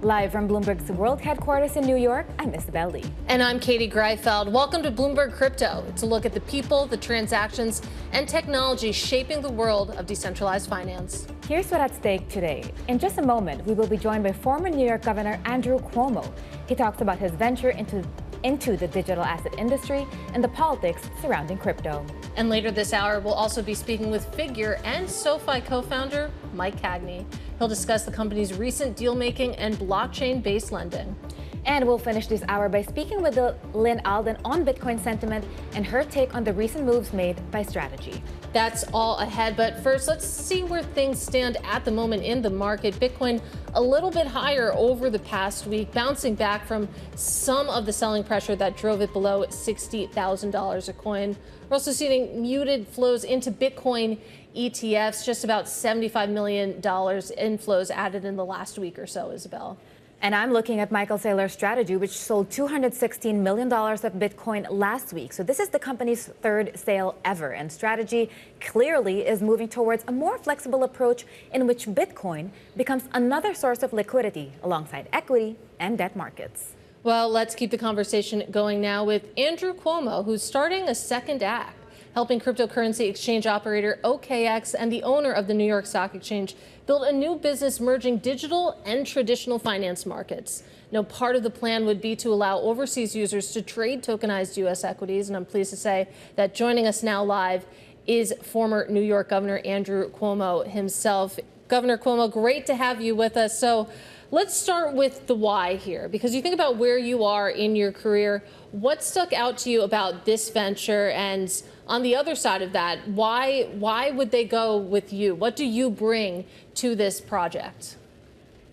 Live from Bloomberg's world headquarters in New York, I'm Isabel Lee. And I'm Katie Greifeld. Welcome to Bloomberg Crypto. It's a look at the people, the transactions, and technology shaping the world of decentralized finance. Here's what's at stake today. In just a moment, we will be joined by former New York Governor Andrew Cuomo. He talks about his venture into the digital asset industry and the politics surrounding crypto. And later this hour, we'll also be speaking with Figure and SoFi co-founder Mike Cagney. He'll discuss the company's recent deal-making and blockchain-based lending. And we'll finish this hour by speaking with Lynn Alden on Bitcoin sentiment and her take on the recent moves made by Strategy. That's all ahead, but first, let's see where things stand at the moment in the market. Bitcoin a little bit higher over the past week, bouncing back from some of the selling pressure that drove it below $60,000 a coin. We're also seeing muted flows into Bitcoin ETFs, just about $75 million inflows added in the last week or so, Isabel. And I'm looking at Michael Saylor's Strategy, which sold $216 million of Bitcoin last week. So this is the company's third sale ever. And Strategy clearly is moving towards a more flexible approach in which Bitcoin becomes another source of liquidity alongside equity and debt markets. Well, let's keep the conversation going now with Andrew Cuomo, who's starting a second act, helping cryptocurrency exchange operator OKX and the owner of the New York Stock Exchange build a new business merging digital and traditional finance markets. Now, part of the plan would be to allow overseas users to trade tokenized U.S. equities, and I'm pleased to say that joining us now live is former New York Governor Andrew Cuomo himself. Governor Cuomo, great to have you with us. So let's start with the why here, because you think about where you are in your career. What stuck out to you about this venture? And on the other side of that, why would they go with you? What do you bring to this project?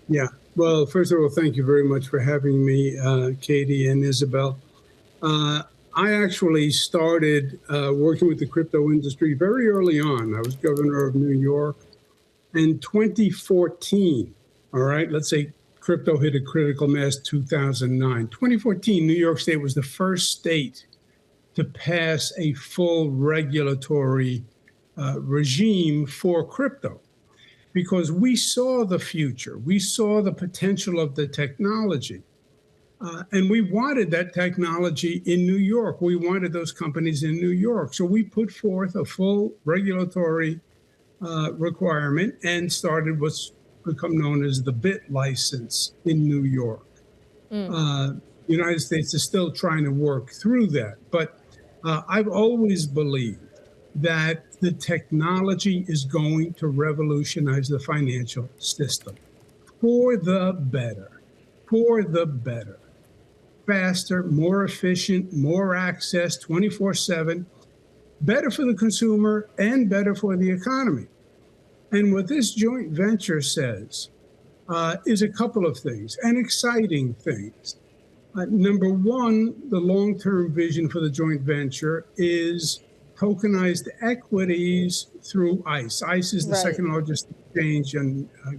Yeah, well, first of all, thank you very much for having me, Katie and Isabel. I actually started working with the crypto industry very early on. I was governor of New York in 2014. All right, let's say crypto hit a critical mass 2009. 2014, New York State was the first state to pass a full regulatory regime for crypto, because we saw the future. We saw the potential of the technology. And we wanted that technology in New York. We wanted those companies in New York. So we put forth a full regulatory requirement and started what's become known as the BIT license in New York. The United States is still trying to work through that. But I've always believed that the technology is going to revolutionize the financial system for the better, faster, more efficient, more access, 24/7, better for the consumer and better for the economy. And what this joint venture says is a couple of things, and exciting things. Number one, the long-term vision for the joint venture is tokenized equities through ICE. ICE is the second largest exchange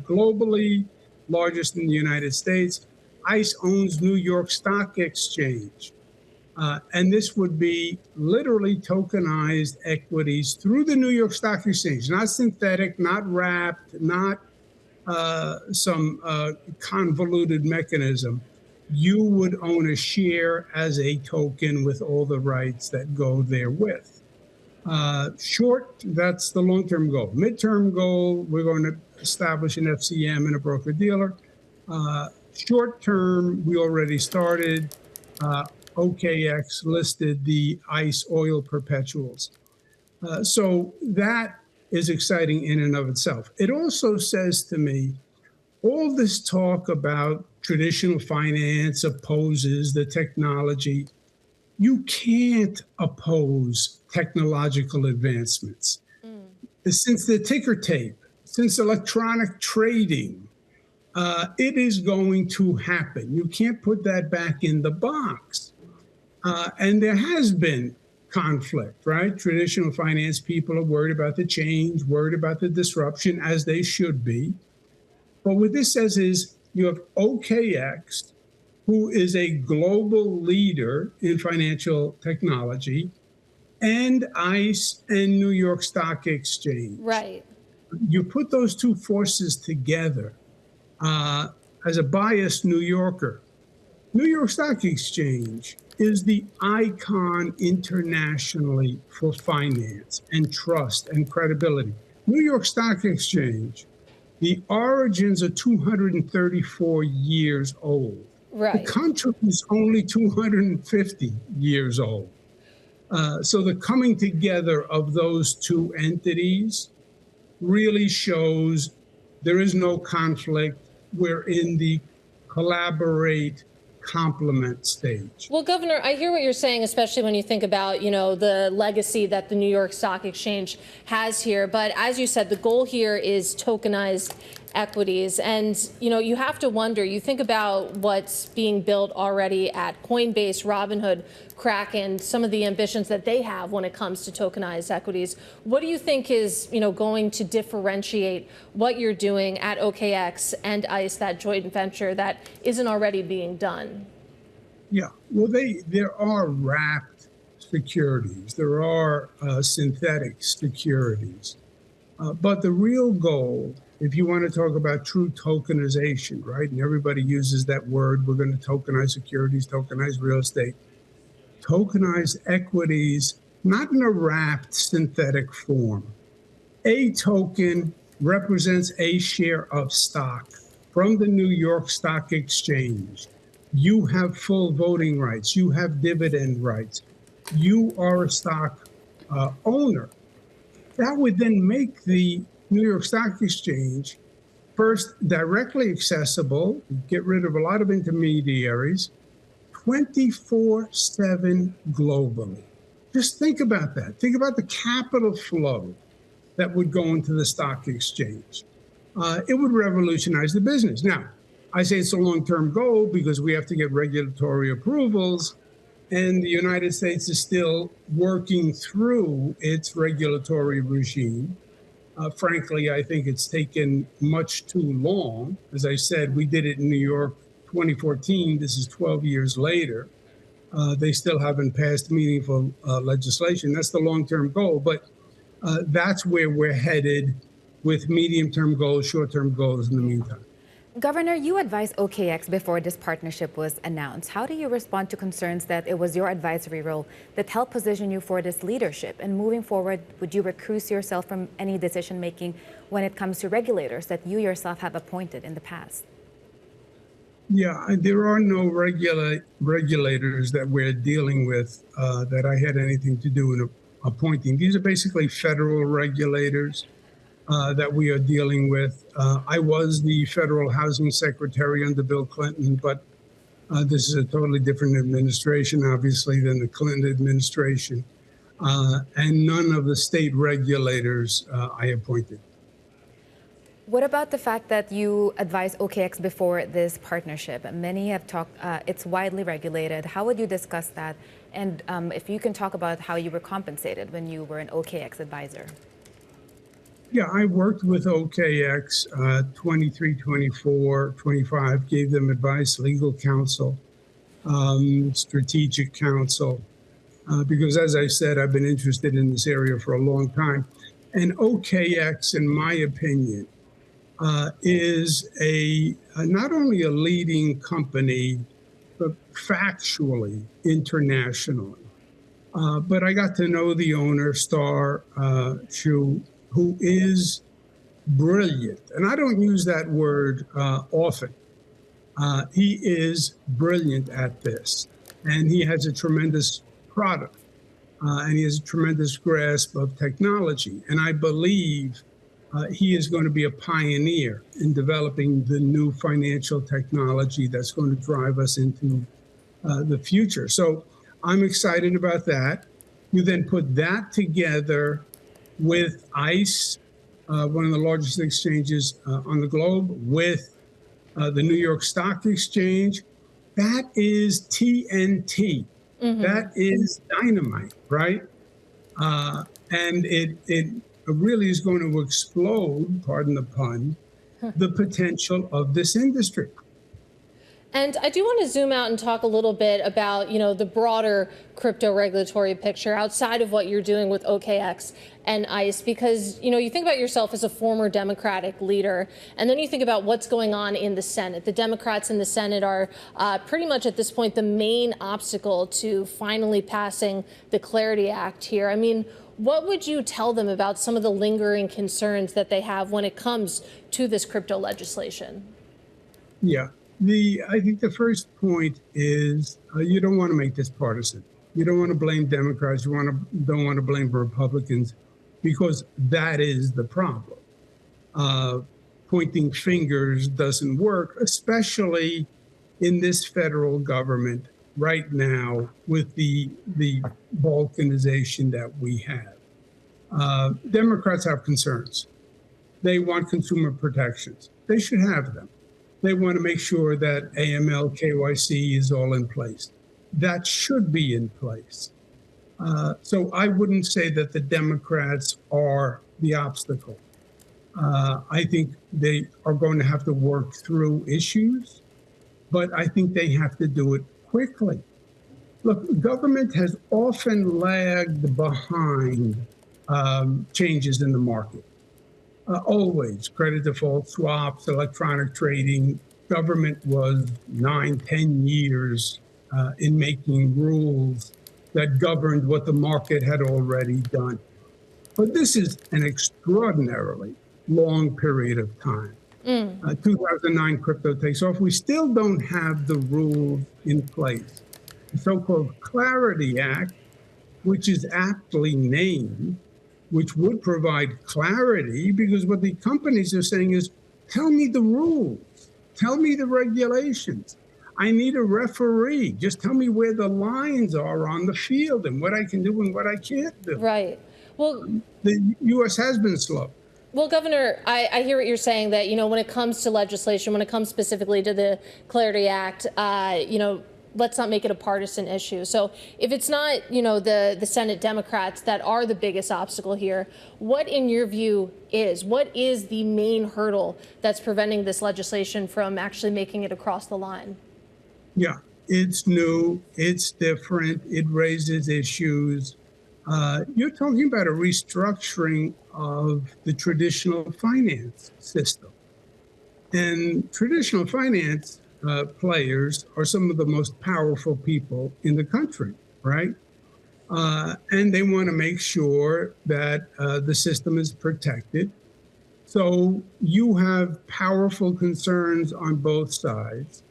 globally, largest in the United States. ICE owns New York Stock Exchange. And this would be literally tokenized equities through the New York Stock Exchange, not synthetic, not wrapped, not some convoluted mechanism. You would own a share as a token with all the rights that go therewith. Short, that's the long-term goal. Midterm goal, we're going to establish an FCM and a broker-dealer. Short term, we already started. OKX listed the ICE oil perpetuals. So that is exciting in and of itself. It also says to me, all this talk about traditional finance opposes the technology. You can't oppose technological advancements. Since the ticker tape, since electronic trading, it is going to happen. You can't put that back in the box. And there has been conflict, right? Traditional finance people are worried about the change, worried about the disruption, as they should be. But what this says is you have OKX, who is a global leader in financial technology, and ICE and New York Stock Exchange. Right. You put those two forces together, as a biased New Yorker, New York Stock Exchange is the icon internationally for finance and trust and credibility. New York Stock Exchange, the origins are 234 years old. Right. The country is only 250 years old. So the coming together of those two entities really shows there is no conflict. We're in the collaborate, complement stage. Well, Governor, I hear what you're saying, especially when you think about, the legacy that the New York Stock Exchange has here. But as you said, the goal here is tokenized equities. And, you have to wonder, you think about what's being built already at Coinbase, Robinhood, Kraken, some of the ambitions that they have when it comes to tokenized equities. What do you think is, going to differentiate what you're doing at OKX and ICE, that joint venture that isn't already being done? Yeah, well, there are wrapped securities. There are synthetic securities. But the real goal, if you want to talk about true tokenization, right, and everybody uses that word, we're going to tokenize securities, tokenize real estate, tokenize equities, not in a wrapped synthetic form. A token represents a share of stock from the New York Stock Exchange. You have full voting rights. You have dividend rights. You are a stock owner. That would then make the New York Stock Exchange first directly accessible, get rid of a lot of intermediaries, 24/7 globally. Just think about that. Think about the capital flow that would go into the stock exchange. It would revolutionize the business. Now, I say it's a long-term goal because we have to get regulatory approvals, and the United States is still working through its regulatory regime. Frankly, I think it's taken much too long. As I said, we did it in New York 2014. This is 12 years later. They still haven't passed meaningful legislation. That's the long-term goal, but that's where we're headed with medium-term goals, short-term goals in the meantime. Governor, you advised OKX before this partnership was announced. How do you respond to concerns that it was your advisory role that helped position you for this leadership? And moving forward, would you recuse yourself from any decision-making when it comes to regulators that you yourself have appointed in the past? Yeah, there are no regulators that we're dealing with that I had anything to do in appointing. These are basically federal regulators that we are dealing with. I was the federal housing secretary under Bill Clinton, but this is a totally different administration, obviously, than the Clinton administration. And none of the state regulators I appointed. What about the fact that you advised OKX before this partnership? Many have talked, it's widely regulated. How would you discuss that? And if you can talk about how you were compensated when you were an OKX advisor. Yeah, I worked with OKX 23, 24, 25, gave them advice, legal counsel, strategic counsel, because as I said, I've been interested in this area for a long time. And OKX, in my opinion, is not only a leading company, but factually internationally. But I got to know the owner, Star Chu, who is brilliant. And I don't use that word often. He is brilliant at this. And he has a tremendous product. And he has a tremendous grasp of technology. And I believe he is going to be a pioneer in developing the new financial technology that's going to drive us into the future. So I'm excited about that. You then put that together with ICE, one of the largest exchanges on the globe, with the New York Stock Exchange. That is TNT. Mm-hmm. That is dynamite, right? And it really is going to explode, pardon the pun, the potential of this industry. And I do want to zoom out and talk a little bit about, the broader crypto regulatory picture outside of what you're doing with OKX and ICE, because, you think about yourself as a former Democratic leader, and then you think about what's going on in the Senate. The Democrats in the Senate are pretty much at this point the main obstacle to finally passing the Clarity Act here. I mean, what would you tell them about some of the lingering concerns that they have when it comes to this crypto legislation? Yeah. I think the first point is you don't want to make this partisan. You don't want to blame Democrats. You don't want to blame Republicans, because that is the problem. Pointing fingers doesn't work, especially in this federal government right now with the balkanization that we have. Democrats have concerns. They want consumer protections. They should have them. They want to make sure that AML, KYC is all in place. That should be in place. So I wouldn't say that the Democrats are the obstacle. I think they are going to have to work through issues, but I think they have to do it quickly. Look, government has often lagged behind changes in the market. Always, credit default swaps, electronic trading. Government was 9-10 years in making rules that governed what the market had already done. But this is an extraordinarily long period of time. 2009 crypto takes off. We still don't have the rules in place. The so-called Clarity Act, which is aptly named, which would provide clarity, because what the companies are saying is, tell me the rules, tell me the regulations. I need a referee. Just tell me where the lines are on the field and what I can do and what I can't do. Right. Well, the U.S. has been slow. Well, Governor, I hear what you're saying, that, when it comes to legislation, when it comes specifically to the Clarity Act, let's not make it a partisan issue. So if it's not, the Senate Democrats that are the biggest obstacle here, what in your view what is the main hurdle that's preventing this legislation from actually making it across the line? Yeah, it's new, it's different, it raises issues. You're talking about a restructuring of the traditional finance system. And traditional finance players are some of the most powerful people in the country, right? And they want to make sure that the system is protected. So you have powerful concerns on both sides.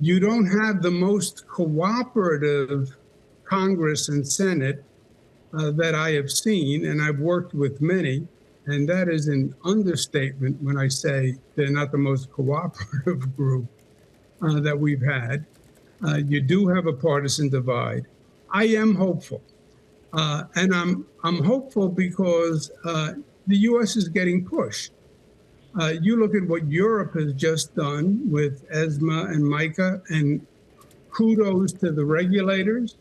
You don't have the most cooperative Congress and Senate that I have seen, and I've worked with many, and that is an understatement when I say they're not the most cooperative group that we've had. You do have a partisan divide. I am hopeful, and I'm hopeful because the U.S. is getting pushed. You look at what Europe has just done with ESMA and MiCA, and kudos to the regulators.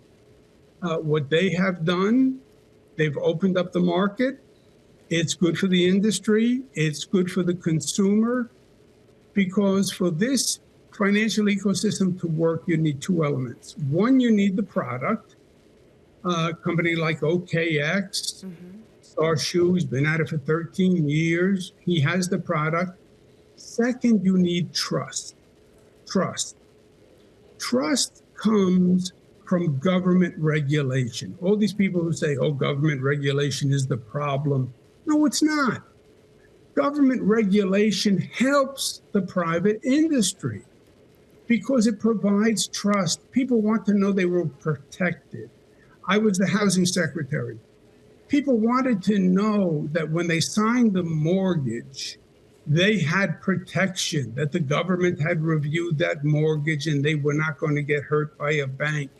What they have done, they've opened up the market. It's good for the industry. It's good for the consumer, because for this financial ecosystem to work, you need two elements. One, you need the product. A company like OKX, Starshoe, has been at it for 13 years. He has the product. Second, you need trust. Trust comes from government regulation. All these people who say, oh, government regulation is the problem. No, it's not. Government regulation helps the private industry because it provides trust. People want to know they were protected. I was the housing secretary. People wanted to know that when they signed the mortgage, they had protection, that the government had reviewed that mortgage and they were not going to get hurt by a bank.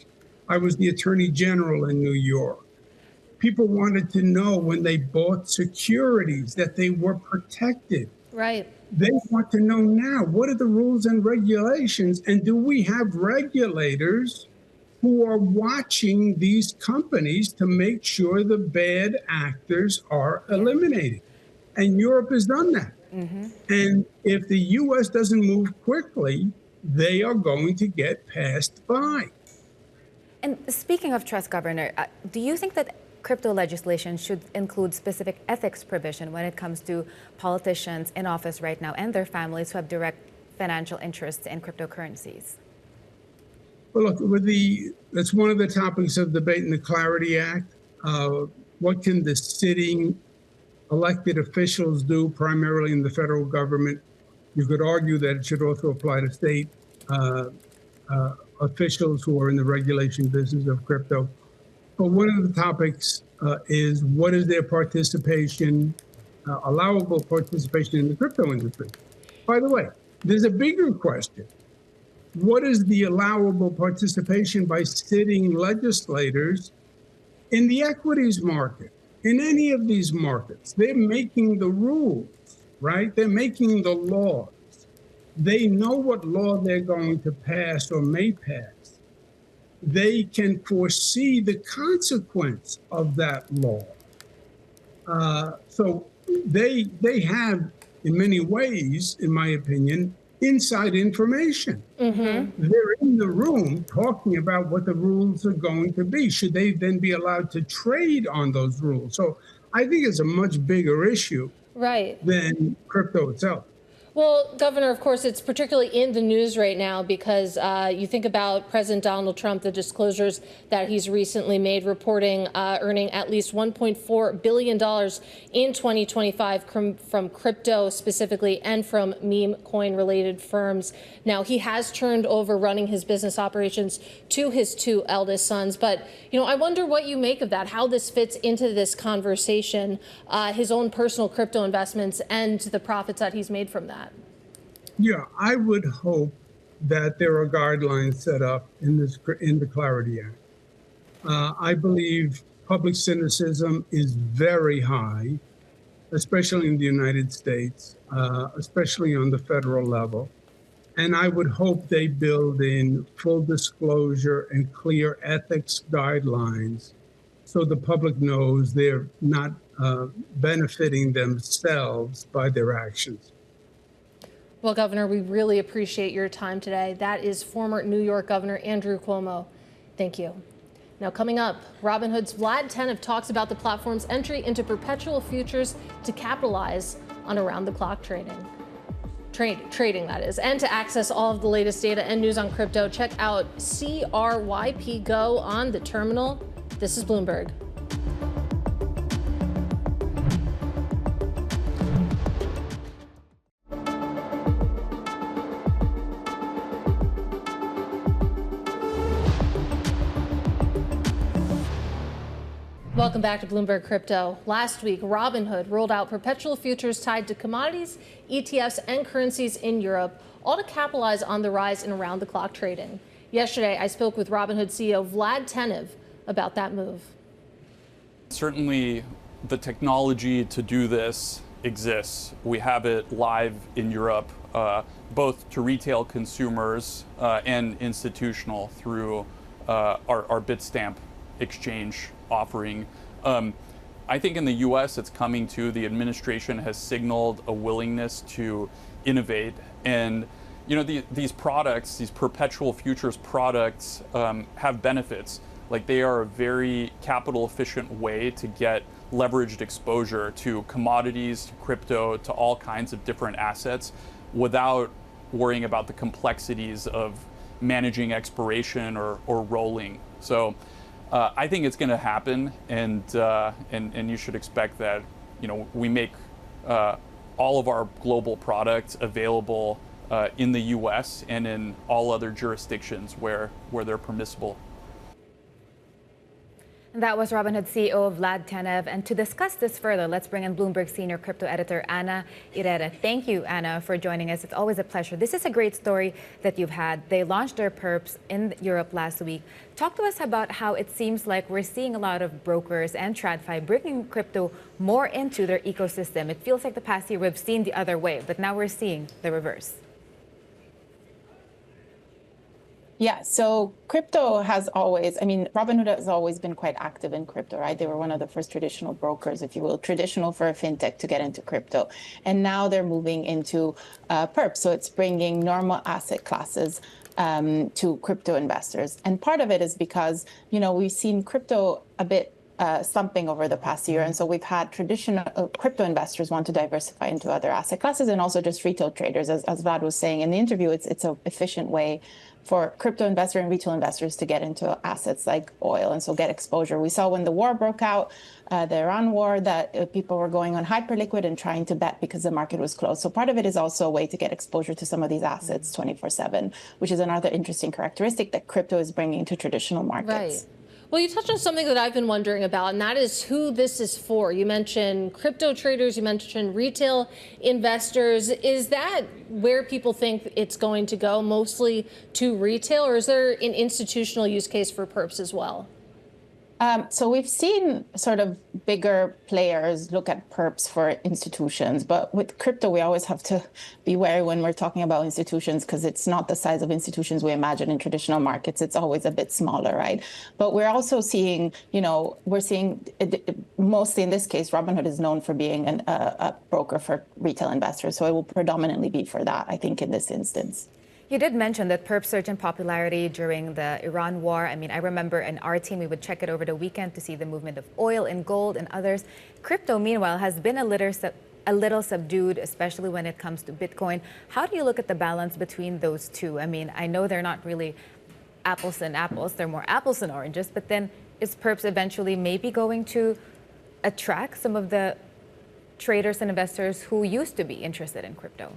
I was the attorney general in New York. People wanted to know when they bought securities that they were protected. Right. They want to know now, what are the rules and regulations? And do we have regulators who are watching these companies to make sure the bad actors are eliminated? And Europe has done that. And if the U.S. doesn't move quickly, they are going to get passed by. And speaking of trust, Governor, do you think that crypto legislation should include specific ethics provision when it comes to politicians in office right now and their families who have direct financial interests in cryptocurrencies? Well, look, that's one of the topics of debate in the Clarity Act. What can the sitting elected officials do, primarily in the federal government? You could argue that it should also apply to state officials who are in the regulation business of crypto. But one of the topics is what is their participation, allowable participation in the crypto industry? By the way, there's a bigger question. What is the allowable participation by sitting legislators in the equities market, in any of these markets? They're making the rules, right? They're making the laws. They know what law they're going to pass or may pass. They can foresee the consequence of that law. So they have, in many ways, in my opinion, inside information. Mm-hmm. They're in the room talking about what the rules are going to be. Should they then be allowed to trade on those rules? So I think it's a much bigger issue than crypto itself. Well, Governor, of course, it's particularly in the news right now because you think about President Donald Trump, the disclosures that he's recently made, reporting earning at least $1.4 billion in 2025 from crypto specifically and from meme coin related firms. Now, he has turned over running his business operations to his two eldest sons. But, I wonder what you make of that, how this fits into this conversation, his own personal crypto investments and the profits that he's made from that. Yeah, I would hope that there are guidelines set up in the Clarity Act. I believe public cynicism is very high, especially in the United States, especially on the federal level. And I would hope they build in full disclosure and clear ethics guidelines so the public knows they're not benefiting themselves by their actions. Well, Governor, we really appreciate your time today. That is former New York Governor Andrew Cuomo. Thank you. Now, coming up, Robinhood's Vlad Tenev talks about the platform's entry into perpetual futures to capitalize on around-the-clock trading, that is. And to access all of the latest data and news on crypto, check out CRYP Go on the terminal. This is Bloomberg. Welcome back to Bloomberg Crypto. Last week, Robinhood rolled out perpetual futures tied to commodities, ETFs, and currencies in Europe, all to capitalize on the rise in around-the-clock trading. Yesterday, I spoke with Robinhood CEO Vlad Tenev about that move. Certainly, the technology to do this exists. We have it live in Europe, both to retail consumers and institutional through our Bitstamp exchange offering. I think in the US it's coming too. The administration has signaled a willingness to innovate, and these products, these perpetual futures products, have benefits. Like, they are a very capital efficient way to get leveraged exposure to commodities, to crypto, to all kinds of different assets without worrying about the complexities of managing expiration or rolling. So I think it's going to happen, and you should expect that we make all of our global products available in the U.S. and in all other jurisdictions where they're permissible. That was Robinhood CEO Vlad Tenev. And to discuss this further, let's bring in Bloomberg senior crypto editor Ana Herrera. Thank you, Ana, for joining us. It's always a pleasure. This is a great story that you've had. They launched their perps in Europe last week. Talk to us about how it seems like we're seeing a lot of brokers and TradFi bringing crypto more into their ecosystem. It feels like the past year we've seen the other way, but now we're seeing the reverse. Yeah, so crypto has always, Robinhood has always been quite active in crypto, right? They were one of the first traditional brokers, if you will, traditional for a fintech to get into crypto. And now they're moving into perps. So it's bringing normal asset classes to crypto investors. And part of it is because, we've seen crypto a bit slumping over the past year. And so we've had traditional crypto investors want to diversify into other asset classes, and also just retail traders. As Vlad was saying in the interview, it's an efficient way for crypto investor and retail investors to get into assets like oil and so get exposure. We saw when the war broke out, the Iran war, that people were going on hyperliquid and trying to bet because the market was closed. So part of it is also a way to get exposure to some of these assets 24/7, which is another interesting characteristic that crypto is bringing to traditional markets. Right. Well, you touched on something that I've been wondering about, and that is who this is for. You mentioned crypto traders, you mentioned retail investors. Is that where people think it's going to go, mostly to retail, or is there an institutional use case for perps as well? So we've seen sort of bigger players look at perps for institutions, but with crypto, we always have to be wary when we're talking about institutions because it's not the size of institutions we imagine in traditional markets. It's always a bit smaller, right? But we're also seeing, mostly in this case, Robinhood is known for being a broker for retail investors. So it will predominantly be for that, I think, in this instance. You did mention that perp surged in popularity during the Iran war. I remember in our team, we would check it over the weekend to see the movement of oil and gold and others. Crypto, meanwhile, has been a little subdued, especially when it comes to Bitcoin. How do you look at the balance between those two? I know they're not really apples and apples. They're more apples and oranges. But then is perps eventually maybe going to attract some of the traders and investors who used to be interested in crypto?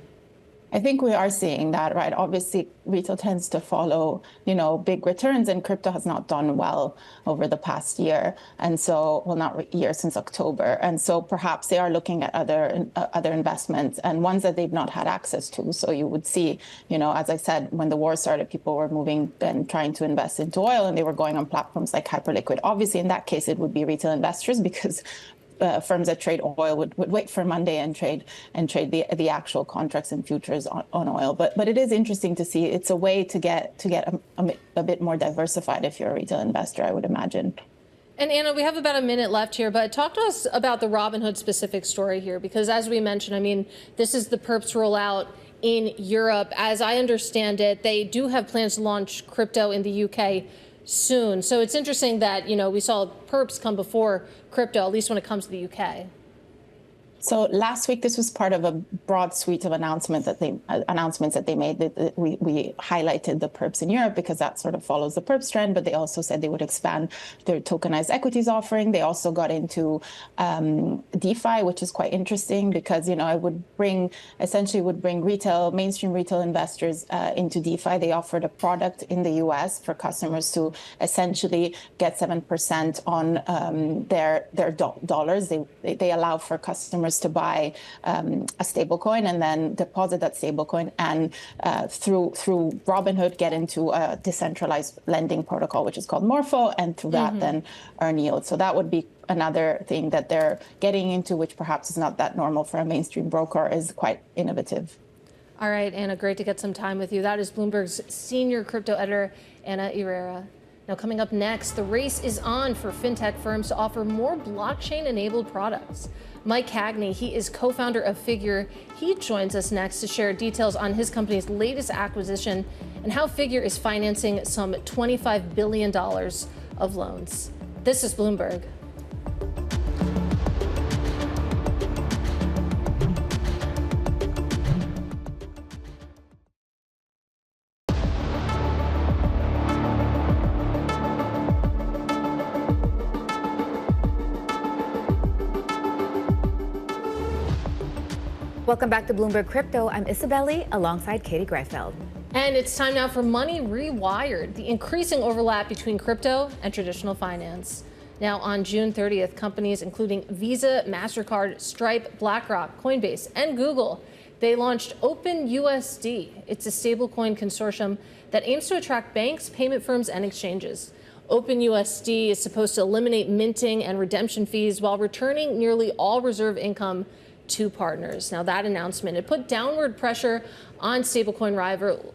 I think we are seeing that, right? Obviously, retail tends to follow, big returns, and crypto has not done well over the past year. And so, well, not year, since October. And so perhaps they are looking at other investments and ones that they've not had access to. So you would see, as I said, when the war started, people were moving and trying to invest into oil, and they were going on platforms like Hyperliquid. Obviously, in that case, it would be retail investors because firms that trade oil would wait for Monday and trade the actual contracts and futures on oil. But it is interesting to see. It's a way to get a bit more diversified if you're a retail investor, I would imagine. And Anna, we have about a minute left here, but talk to us about the Robinhood specific story here, because as we mentioned, this is the perps rollout in Europe. As I understand it, they do have plans to launch crypto in the UK soon. So it's interesting that, we saw perps come before crypto, at least when it comes to the UK. So last week, this was part of a broad suite of announcements that they made. That we highlighted the perps in Europe because that sort of follows the perps trend, but they also said they would expand their tokenized equities offering. They also got into DeFi, which is quite interesting because, it would bring mainstream retail investors into DeFi. They offered a product in the US for customers to essentially get 7% on their dollars. They allow for customers to buy a stablecoin and then deposit that stablecoin and through Robinhood get into a decentralized lending protocol, which is called Morpho, and through that then earn yield. So that would be another thing that they're getting into, which perhaps is not that normal for a mainstream broker, is quite innovative. All right, Anna, great to get some time with you. That is Bloomberg's senior crypto editor, Anna Herrera. Now, coming up next, the race is on for fintech firms to offer more blockchain-enabled products. Mike Cagney, he is co-founder of Figure. He joins us next to share details on his company's latest acquisition and how Figure is financing some $25 billion of loans. This is Bloomberg. Welcome back to Bloomberg Crypto. I'm Isabelle alongside Katie Greifeld. And it's time now for Money Rewired, the increasing overlap between crypto and traditional finance. Now, on June 30th, companies including Visa, MasterCard, Stripe, BlackRock, Coinbase, and Google, they launched OpenUSD. It's a stablecoin consortium that aims to attract banks, payment firms, and exchanges. OpenUSD is supposed to eliminate minting and redemption fees while returning nearly all reserve income two partners. Now, that announcement, it put downward pressure on stablecoin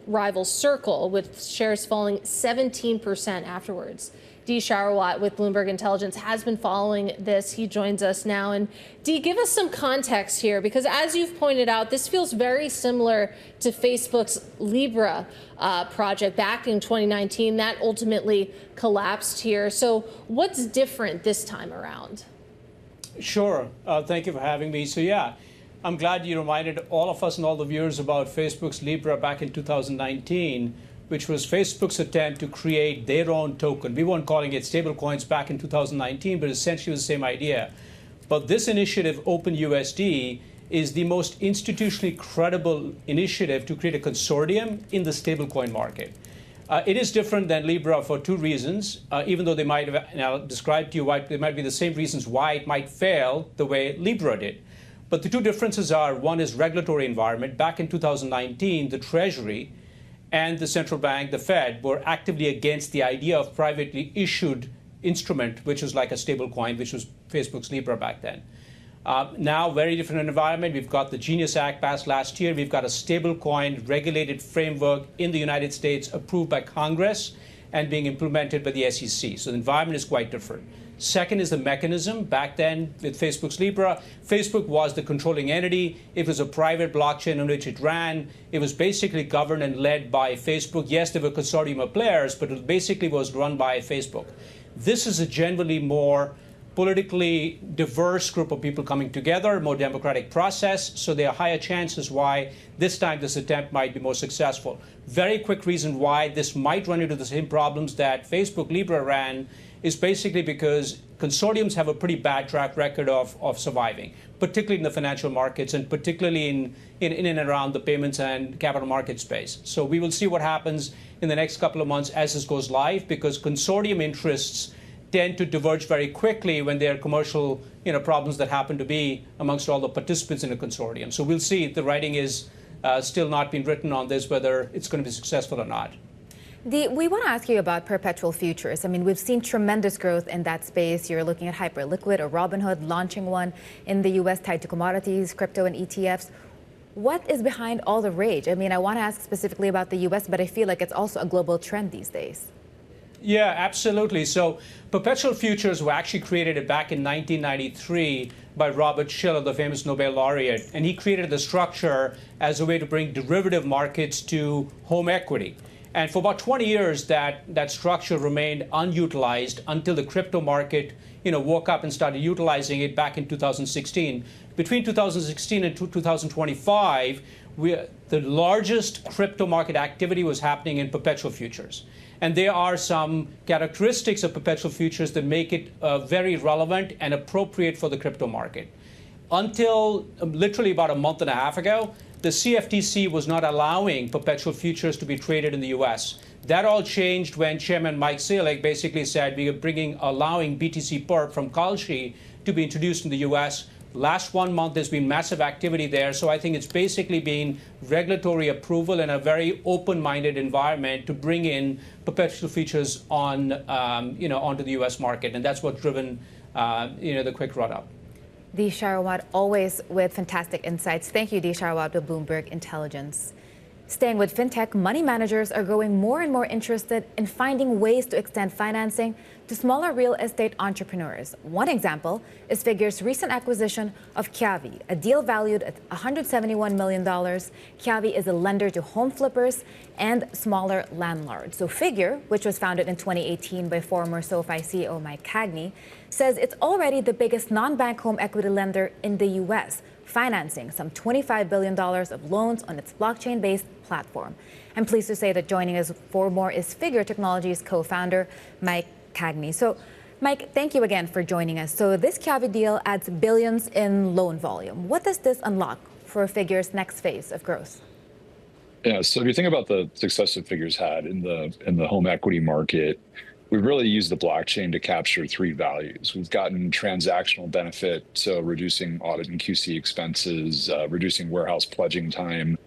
rival Circle, with shares falling 17% afterwards. Dee Sharawat with Bloomberg Intelligence has been following this. He joins us now. And Dee, give us some context here, because as you've pointed out, this feels very similar to Facebook's Libra project back in 2019. That ultimately collapsed here. So what's different this time around? Sure. Thank you for having me. So, yeah, I'm glad you reminded all of us and all the viewers about Facebook's Libra back in 2019, which was Facebook's attempt to create their own token. We weren't calling it stablecoins back in 2019, but essentially it was the same idea. But this initiative, OpenUSD, is the most institutionally credible initiative to create a consortium in the stablecoin market. It is different than Libra for two reasons, even though they might have, and I'll describe to you why they might be the same reasons why it might fail the way Libra did. But the two differences are, one is regulatory environment. Back in 2019, the Treasury and the central bank, the Fed, were actively against the idea of privately issued instrument, which was like a stable coin, which was Facebook's Libra back then. Now, very different environment. We've got the Genius Act passed last year. We've got a stablecoin regulated framework in the United States approved by Congress and being implemented by the SEC. So the environment is quite different. Second is the mechanism. Back then, with Facebook's Libra, Facebook was the controlling entity. It was a private blockchain on which it ran. It was basically governed and led by Facebook. Yes, there were a consortium of players, but it basically was run by Facebook. This is a generally more politically diverse group of people coming together, more democratic process, so there are higher chances why this time this attempt might be more successful. Very quick reason why this might run into the same problems that Facebook Libra ran is basically because consortiums have a pretty bad track record of surviving, particularly in the financial markets and particularly in and around the payments and capital market space. So we will see what happens in the next couple of months as this goes live, because consortium interests tend to diverge very quickly when there are commercial problems that happen to be amongst all the participants in a consortium. So we'll see. The writing is still not been written on this, whether it's going to be successful or not. We want to ask you about perpetual futures. I mean, we've seen tremendous growth in that space. You're looking at Hyperliquid or Robinhood launching one in the U.S. tied to commodities, crypto, and ETFs. What is behind all the rage? I mean, I want to ask specifically about the U.S., but I feel like it's also a global trend these days. Yeah, absolutely. So perpetual futures were actually created back in 1993 by Robert Shiller, the famous Nobel laureate. And he created the structure as a way to bring derivative markets to home equity. And for about 20 years, that structure remained unutilized until the crypto market woke up and started utilizing it back in 2016. Between 2016 and 2025, the largest crypto market activity was happening in perpetual futures. And there are some characteristics of perpetual futures that make it very relevant and appropriate for the crypto market. Until literally about a month and a half ago, the CFTC was not allowing perpetual futures to be traded in the U.S. That all changed when Chairman Mike Selig basically said we are allowing BTC Perp from Kalshi to be introduced in the U.S. Last 1 month, there's been massive activity there. So I think it's basically been regulatory approval and a very open-minded environment to bring in perpetual futures on, onto the U.S. market. And that's what's driven, the quick run-up. Dee Sharawat, always with fantastic insights. Thank you, Dee Sharawat with Bloomberg Intelligence. Staying with fintech, money managers are growing more and more interested in finding ways to extend financing to smaller real estate entrepreneurs. One example is Figure's recent acquisition of Kiavi, a deal valued at $171 million. Kiavi is a lender to home flippers and smaller landlords. So Figure, which was founded in 2018 by former SoFi CEO Mike Cagney, says it's already the biggest non-bank home equity lender in the U.S., financing some $25 billion of loans on its blockchain-based platform. I'm pleased to say that joining us for more is Figure Technologies co-founder Mike Cagney. So, Mike, thank you again for joining us. So this Kiavi deal adds billions in loan volume. What does this unlock for Figure's next phase of growth? Yeah, so if you think about the success that Figure's had in the home equity market, we've really used the blockchain to capture three values. We've gotten transactional benefit, so reducing audit and QC expenses, reducing warehouse pledging time.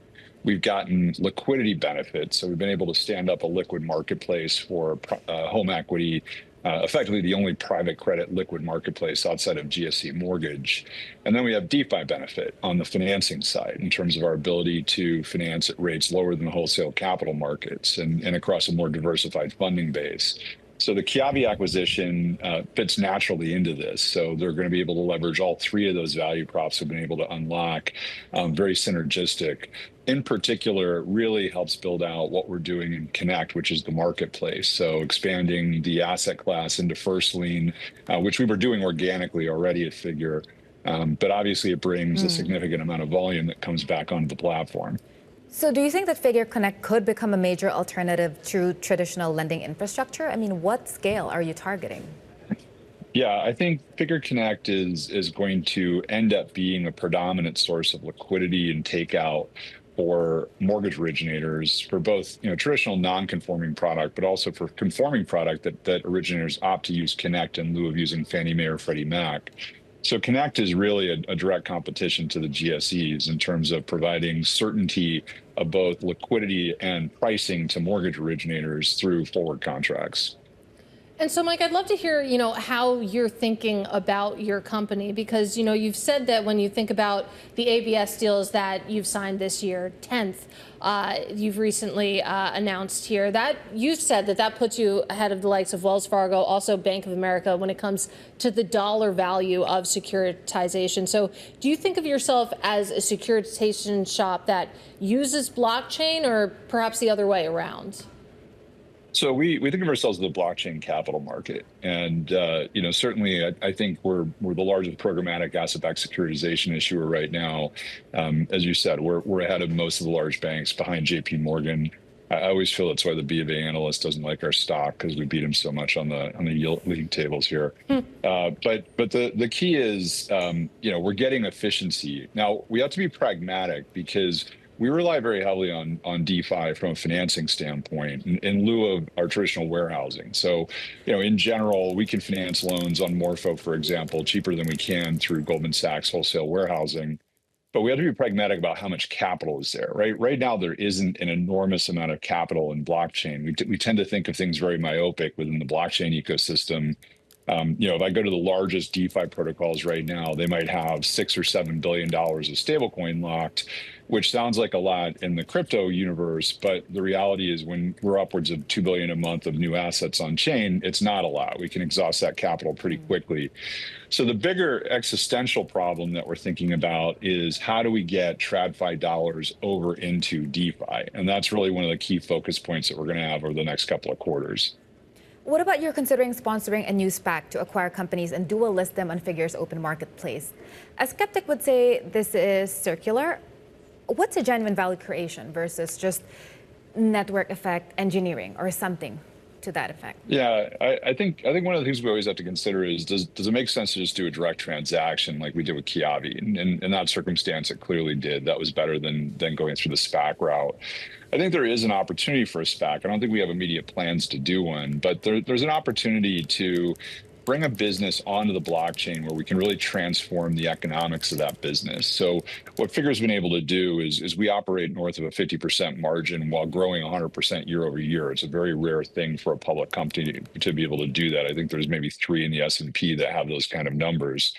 We've gotten liquidity benefits, so we've been able to stand up a liquid marketplace for home equity effectively the only private credit liquid marketplace outside of GSE mortgage. And then we have DeFi benefit on the financing side in terms of our ability to finance at rates lower than the wholesale capital markets and across a more diversified funding base. So the Kiavi acquisition fits naturally into this. So they're going to be able to leverage all three of those value props we've been able to unlock, very synergistic. In particular, really helps build out what we're doing in Connect, which is the marketplace. So expanding the asset class into first lien, which we were doing organically already at Figure. But obviously it brings a significant amount of volume that comes back onto the platform. So do you think that Figure Connect could become a major alternative to traditional lending infrastructure? I mean, what scale are you targeting? Yeah, I think Figure Connect is going to end up being a predominant source of liquidity and takeout for mortgage originators for both traditional non-conforming product, but also for conforming product that originators opt to use Connect in lieu of using Fannie Mae or Freddie Mac. So Connect is really a direct competition to the GSEs in terms of providing certainty of both liquidity and pricing to mortgage originators through forward contracts. And so, Mike, I'd love to hear, how you're thinking about your company, because, you've said that when you think about the ABS deals that you've signed this year, 10th, you've recently announced here, that you've said that puts you ahead of the likes of Wells Fargo, also Bank of America, when it comes to the dollar value of securitization. So do you think of yourself as a securitization shop that uses blockchain, or perhaps the other way around? So we think of ourselves as the blockchain capital market, and certainly I think we're the largest programmatic asset-backed securitization issuer right now. As you said, we're ahead of most of the large banks, behind J.P. Morgan. I always feel that's why the B of A analyst doesn't like our stock, because we beat him so much on the yield league tables here. But the key is we're getting efficiency. Now we have to be pragmatic, because we rely very heavily on DeFi from a financing standpoint in lieu of our traditional warehousing. So, in general, we can finance loans on Morpho, for example, cheaper than we can through Goldman Sachs wholesale warehousing. But we have to be pragmatic about how much capital is there, right? Right now, there isn't an enormous amount of capital in blockchain. We tend to think of things very myopic within the blockchain ecosystem. If I go to the largest DeFi protocols right now, they might have $6 or $7 billion of stablecoin locked, which sounds like a lot in the crypto universe. But the reality is, when we're upwards of $2 billion a month of new assets on chain, it's not a lot. We can exhaust that capital pretty quickly. So the bigger existential problem that we're thinking about is, how do we get TradFi dollars over into DeFi? And that's really one of the key focus points that we're going to have over the next couple of quarters. What about you considering sponsoring a new SPAC to acquire companies and dual list them on Figure's open marketplace? A skeptic would say this is circular. What's a genuine value creation versus just network effect engineering or something to that effect? Yeah, I think one of the things we always have to consider is, does it make sense to just do a direct transaction like we did with Kiavi? And in that circumstance, it clearly did. That was better than going through the SPAC route. I think there is an opportunity for a SPAC. I don't think we have immediate plans to do one, but there's an opportunity to bring a business onto the blockchain where we can really transform the economics of that business. So what Figure's been able to do is we operate north of a 50% margin while growing 100% year over year. It's a very rare thing for a public company to be able to do that. I think there's maybe 3 in the S&P that have those kind of numbers.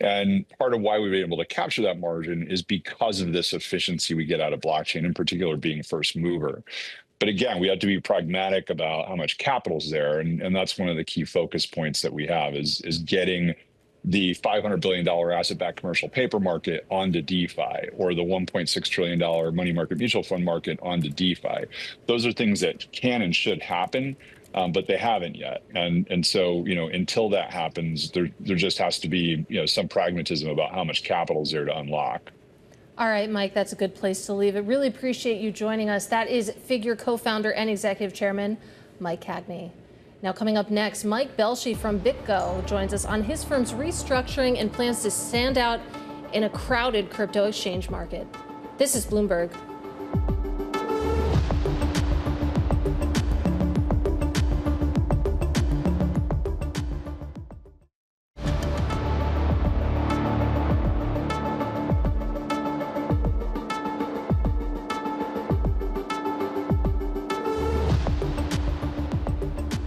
And part of why we've been able to capture that margin is because of this efficiency we get out of blockchain, in particular being first mover. But again, we have to be pragmatic about how much capital is there. And that's one of the key focus points that we have is getting the $500 billion asset-backed commercial paper market onto DeFi, or the $1.6 trillion money market mutual fund market onto DeFi. Those are things that can and should happen, but they haven't yet. And so, until that happens, there just has to be, some pragmatism about how much capital is there to unlock. All right, Mike, that's a good place to leave it. Really appreciate you joining us. That is Figure co-founder and executive chairman, Mike Cagney. Now, coming up next, Mike Belshe from BitGo joins us on his firm's restructuring and plans to stand out in a crowded crypto exchange market. This is Bloomberg.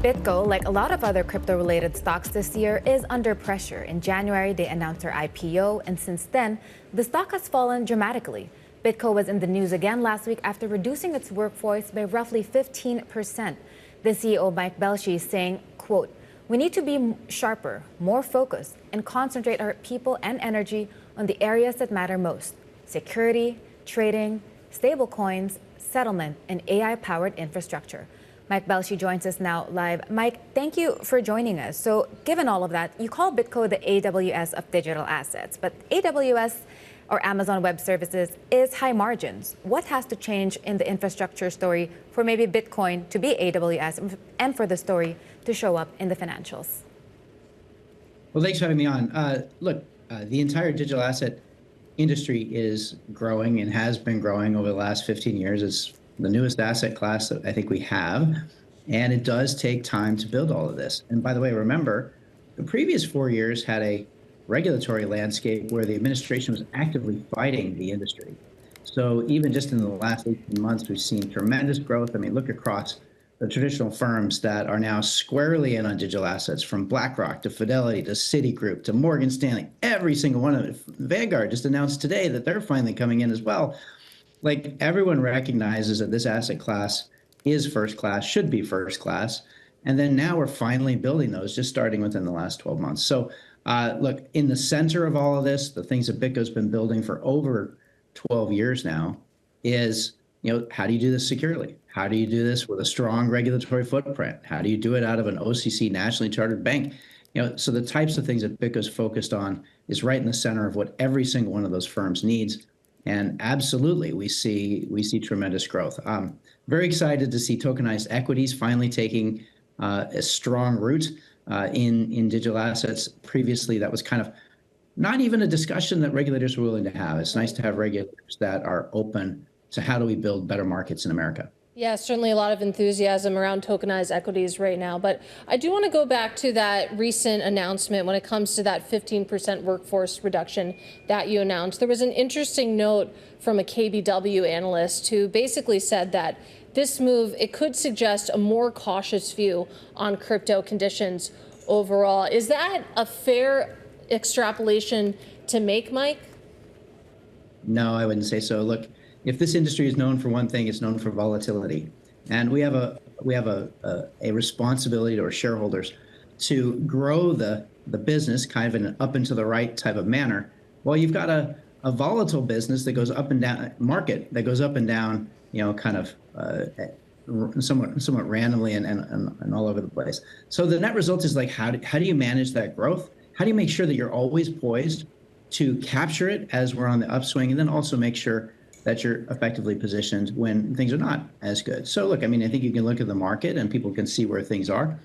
BitGo, like a lot of other crypto-related stocks this year, is under pressure. In January, they announced their IPO, and since then, the stock has fallen dramatically. BitGo was in the news again last week after reducing its workforce by roughly 15%. The CEO, Mike Belshe, is saying, quote, "We need to be sharper, more focused, and concentrate our people and energy on the areas that matter most: security, trading, stablecoins, settlement, and AI-powered infrastructure." Mike Belshe joins us now live. Mike, thank you for joining us. So given all of that, you call BitGo the AWS of digital assets, but AWS, or Amazon Web Services, is high margins. What has to change in the infrastructure story for maybe Bitcoin to be AWS and for the story to show up in the financials? Well, thanks for having me on. The entire digital asset industry is growing and has been growing over the last 15 years. It's the newest asset class that I think we have, and it does take time to build all of this. And by the way, remember, the previous 4 years had a regulatory landscape where the administration was actively fighting the industry. So even just in the last 18 months, we've seen tremendous growth. I mean, look across the traditional firms that are now squarely in on digital assets, from BlackRock to Fidelity to Citigroup to Morgan Stanley. Every single one of it. Vanguard just announced today that they're finally coming in as well. Like, everyone recognizes that this asset class is first class, should be first class. And then now we're finally building those, just starting within the last 12 months. So look, in the center of all of this, the things that BitGo's been building for over 12 years now is, how do you do this securely? How do you do this with a strong regulatory footprint? How do you do it out of an OCC nationally chartered bank? So the types of things that BitGo's focused on is right in the center of what every single one of those firms needs. And absolutely, we see tremendous growth. Very excited to see tokenized equities finally taking a strong root in digital assets. Previously, that was kind of not even a discussion that regulators were willing to have. It's nice to have regulators that are open to how do we build better markets in America. Yeah, certainly a lot of enthusiasm around tokenized equities right now. But I do want to go back to that recent announcement when it comes to that 15% workforce reduction that you announced. There was an interesting note from a KBW analyst who basically said that this move, it could suggest a more cautious view on crypto conditions overall. Is that a fair extrapolation to make, Mike? No, I wouldn't say so. Look, if this industry is known for one thing, it's known for volatility. And we have a responsibility to our shareholders to grow the business kind of in an up and to the right type of manner. Well, you've got a volatile business that goes up and down, market that goes up and down, kind of somewhat randomly and all over the place. So the net result is, like, how do you manage that growth? How do you make sure that you're always poised to capture it as we're on the upswing, and then also make sure that you're effectively positioned when things are not as good? So look, I mean, I think you can look at the market and people can see where things are.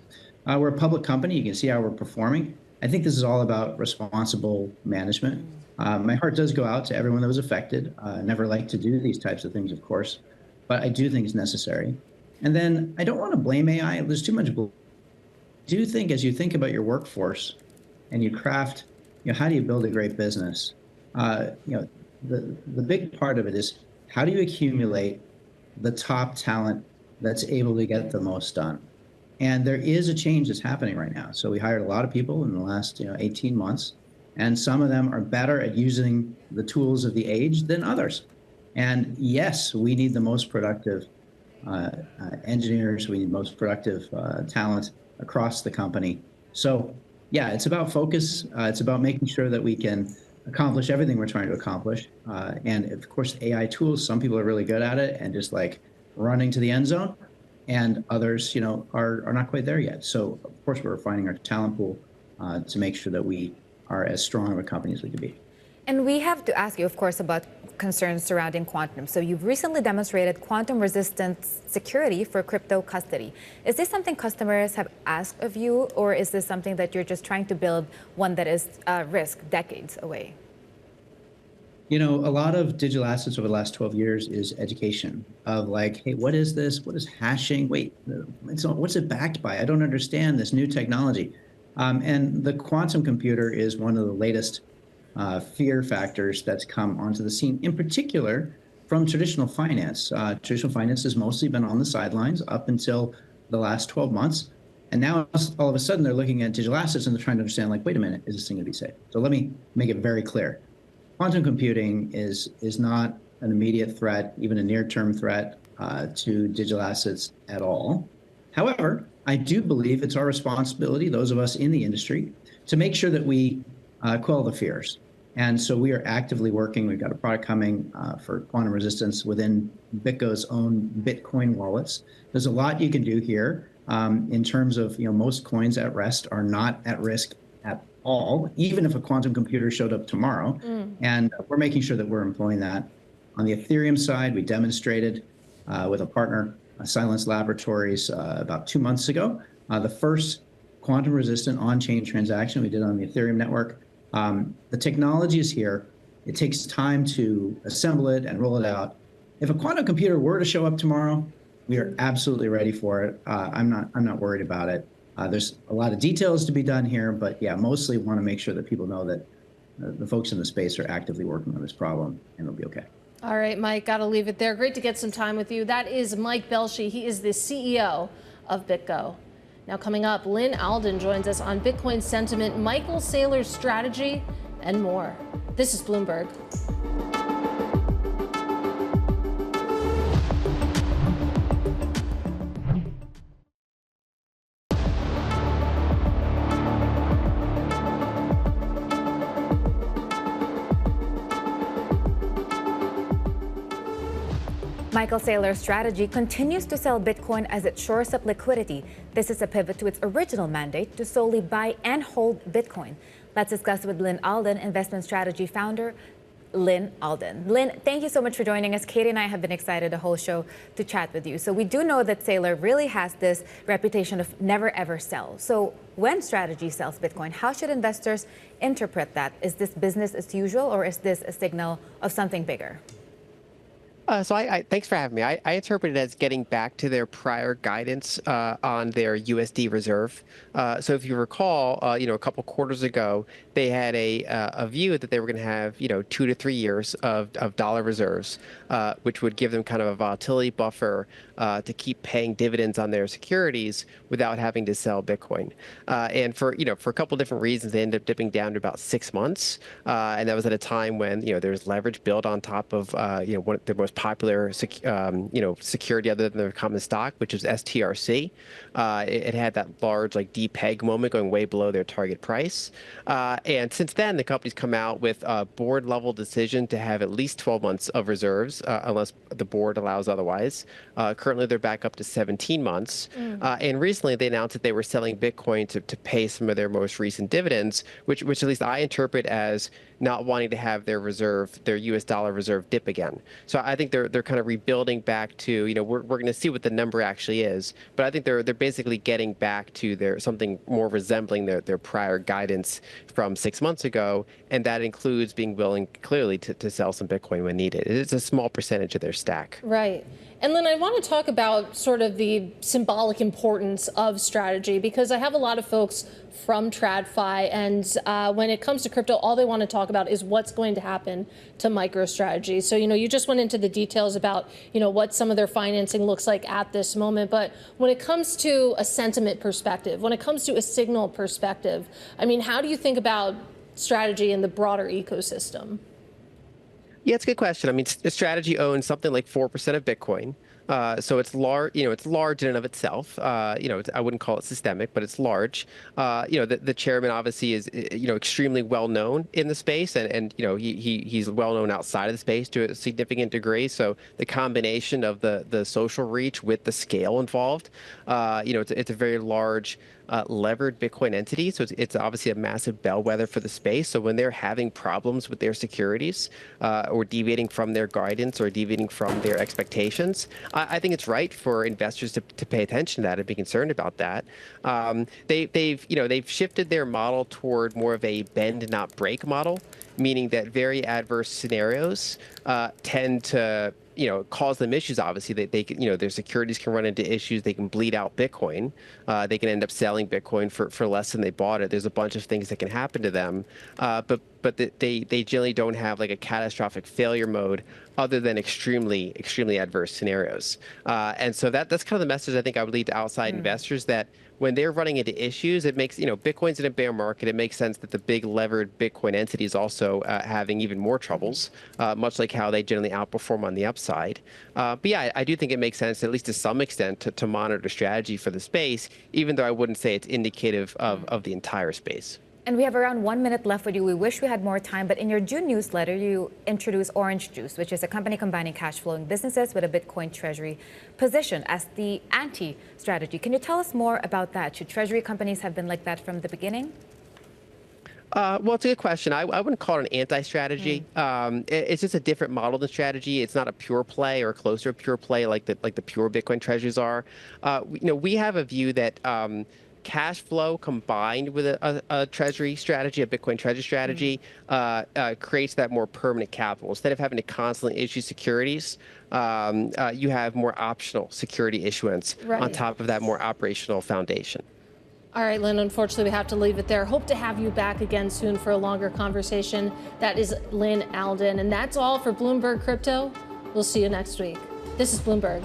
We're a public company. You can see how we're performing. I think this is all about responsible management. My heart does go out to everyone that was affected. Never like to do these types of things, of course, but I do think it's necessary. And then I don't want to blame AI. There's too much blame. I do think, as you think about your workforce and you craft, how do you build a great business? The big part of it is, how do you accumulate the top talent that's able to get the most done? And there is a change that's happening right now. So we hired a lot of people in the last 18 months, and some of them are better at using the tools of the age than others. And yes, we need the most productive engineers. We need most productive talent across the company. So yeah, it's about focus. It's about making sure that we can accomplish everything we're trying to accomplish. And of course, AI tools, some people are really good at it and just like running to the end zone, and others, are not quite there yet. So of course, we're refining our talent pool to make sure that we are as strong of a company as we can be. And we have to ask you, of course, about concerns surrounding quantum. So you've recently demonstrated quantum-resistant security for crypto custody. Is this something customers have asked of you, or is this something that you're just trying to build one that is risk decades away? A lot of digital assets over the last 12 years is education of, like, hey, what is this? What is hashing? Wait, what's it backed by? I don't understand this new technology. And the quantum computer is one of the latest fear factors that's come onto the scene, in particular from traditional finance. Traditional finance has mostly been on the sidelines up until the last 12 months. And now all of a sudden they're looking at digital assets and they're trying to understand, like, wait a minute, is this thing going to be safe? So let me make it very clear. Quantum computing is not an immediate threat, even a near-term threat to digital assets at all. However, I do believe it's our responsibility, those of us in the industry, to make sure that we quell the fears. And so we are actively working. We've got a product coming for quantum resistance within BitGo's own Bitcoin wallets. There's a lot you can do here in terms of, most coins at rest are not at risk at all, even if a quantum computer showed up tomorrow. And we're making sure that we're employing that. On the Ethereum side, we demonstrated with a partner, Silence Laboratories, about 2 months ago, the first quantum resistant on-chain transaction we did on the Ethereum network. The technology is here. It takes time to assemble it and roll it out. If a quantum computer were to show up tomorrow, we are absolutely ready for it. I'm not worried about it. There's a lot of details to be done here, but yeah, mostly want to make sure that people know that the folks in the space are actively working on this problem, and it'll be okay. All right, Mike, got to leave it there. Great to get some time with you. That is Mike Belshe. He is the CEO of BitGo. Now coming up, Lynn Alden joins us on Bitcoin sentiment, Michael Saylor's strategy, and more. This is Bloomberg. Michael Saylor's strategy continues to sell Bitcoin as it shores up liquidity. This is a pivot to its original mandate to solely buy and hold Bitcoin. Let's discuss with Lynn Alden, investment strategy founder. Lynn Alden. Lynn, thank you so much for joining us. Katie and I have been excited the whole show to chat with you. So we do know that Saylor really has this reputation of never ever sell. So when strategy sells Bitcoin, how should investors interpret that? Is this business as usual, or is this a signal of something bigger? So thanks for having me. I interpret it as getting back to their prior guidance on their USD reserve. So if you recall, a couple quarters ago, they had a view that they were going to have, 2 to 3 years of dollar reserves, which would give them kind of a volatility buffer to keep paying dividends on their securities without having to sell Bitcoin. And for a couple different reasons, they ended up dipping down to about 6 months. And that was at a time when, there's leverage built on top of, one of the most popular, security other than their common stock, which is STRC. It had that large, depeg moment going way below their target price. And since then, the company's come out with a board level decision to have at least 12 months of reserves, unless the board allows otherwise. Currently, they're back up to 17 months. And recently, they announced that they were selling Bitcoin to pay some of their most recent dividends, which at least I interpret as not wanting to have their reserve, their US dollar reserve dip again. So I think they're kind of rebuilding back to, we're going to see what the number actually is, but I think they're basically getting back to something more resembling their prior guidance from 6 months ago, and that includes being willing clearly to sell some Bitcoin when needed. It's a small percentage of their stack. Right. And Lynn, I want to talk about sort of the symbolic importance of strategy, because I have a lot of folks from TradFi, and when it comes to crypto, all they want to talk about is what's going to happen to MicroStrategy. So, you just went into the details about, what some of their financing looks like at this moment. But when it comes to a sentiment perspective, when it comes to a signal perspective, how do you think about strategy in the broader ecosystem? Yeah, it's a good question. Strategy owns something like 4% of Bitcoin. So it's large, it's large in and of itself. I wouldn't call it systemic, but it's large. The chairman obviously is, extremely well known in the space, and he's well known outside of the space to a significant degree. So the combination of the social reach with the scale involved, it's a very large levered Bitcoin entity. So it's obviously a massive bellwether for the space. So when they're having problems with their securities or deviating from their guidance or deviating from their expectations, I think it's right for investors to pay attention to that and be concerned about that. They've shifted their model toward more of a bend not break model, meaning that very adverse scenarios tend to cause them issues. Obviously, they can, their securities can run into issues. They can bleed out Bitcoin. They can end up selling Bitcoin for less than they bought it. There's a bunch of things that can happen to them. But but they generally don't have like a catastrophic failure mode other than extremely adverse scenarios. And so that's kind of the message I think I would lead to outside investors, that when they're running into issues, it makes, Bitcoin's in a bear market. It makes sense that the big levered Bitcoin entities also having even more troubles, much like how they generally outperform on the upside. But yeah, I do think it makes sense, at least to some extent, to monitor strategy for the space, even though I wouldn't say it's indicative of the entire space. And we have around 1 minute left with you. We wish we had more time, but in your June newsletter, you introduced Orange Juice, which is a company combining cash flowing businesses with a Bitcoin Treasury position as the anti-strategy. Can you tell us more about that? Should Treasury companies have been like that from the beginning? Well, it's a good question. I wouldn't call it an anti-strategy. It's just a different model than strategy. It's not a pure play or close to a pure play like the pure Bitcoin treasuries are. We have a view that cash flow combined with a treasury strategy, a Bitcoin treasury strategy, creates that more permanent capital. Instead of having to constantly issue securities, you have more optional security issuance on top of that more operational foundation. All right, Lynn, unfortunately, we have to leave it there. Hope to have you back again soon for a longer conversation. That is Lynn Alden. And that's all for Bloomberg Crypto. We'll see you next week. This is Bloomberg.